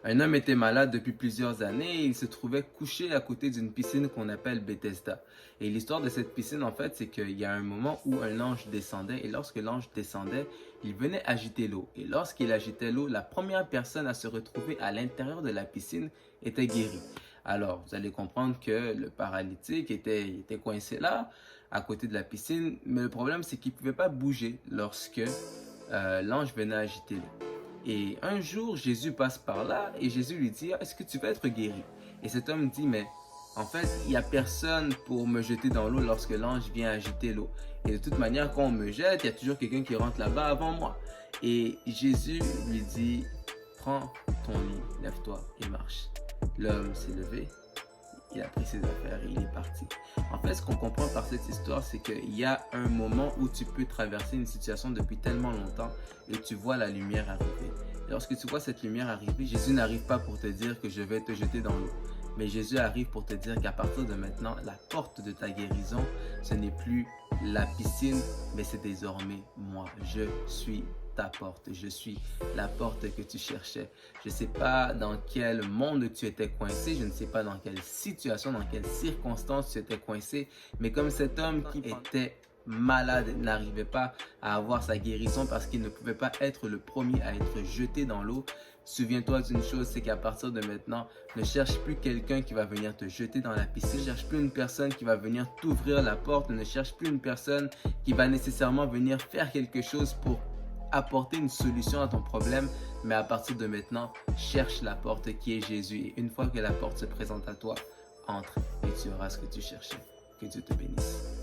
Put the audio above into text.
Un homme était malade depuis plusieurs années et il se trouvait couché à côté d'une piscine qu'on appelle Bethesda. Et l'histoire de cette piscine, en fait, c'est qu'il y a un moment où un ange descendait et lorsque l'ange descendait, il venait agiter l'eau. Et lorsqu'il agitait l'eau, la première personne à se retrouver à l'intérieur de la piscine était guérie. Alors, vous allez comprendre que le paralytique était coincé là, à côté de la piscine, mais le problème, c'est qu'il ne pouvait pas bouger lorsque l'ange venait agiter l'eau. Et un jour, Jésus passe par là et Jésus lui dit, est-ce que tu veux être guéri? Et cet homme dit, mais en fait, il n'y a personne pour me jeter dans l'eau lorsque l'ange vient agiter l'eau. Et de toute manière, quand on me jette, il y a toujours quelqu'un qui rentre là-bas avant moi. Et Jésus lui dit, prends ton lit, lève-toi et marche. L'homme s'est levé, il a pris ses affaires et il est parti. En fait, ce qu'on comprend par cette histoire, c'est qu'il y a un moment où tu peux traverser une situation depuis tellement longtemps et tu vois la lumière arriver. Et lorsque tu vois cette lumière arriver, Jésus n'arrive pas pour te dire que je vais te jeter dans l'eau. Mais Jésus arrive pour te dire qu'à partir de maintenant, la porte de ta guérison, ce n'est plus la piscine, mais c'est désormais moi. Je suis ta porte. Je suis la porte que tu cherchais. Je ne sais pas dans quel monde tu étais coincé, je ne sais pas dans quelle situation, dans quelles circonstances tu étais coincé, mais comme cet homme qui était malade n'arrivait pas à avoir sa guérison parce qu'il ne pouvait pas être le premier à être jeté dans l'eau, souviens-toi d'une chose, c'est qu'à partir de maintenant, ne cherche plus quelqu'un qui va venir te jeter dans la piscine, ne cherche plus une personne qui va venir t'ouvrir la porte, ne cherche plus une personne qui va nécessairement venir faire quelque chose pour apporter une solution à ton problème, mais à partir de maintenant, cherche la porte qui est Jésus. Et une fois que la porte se présente à toi, entre et tu auras ce que tu cherchais. Que Dieu te bénisse.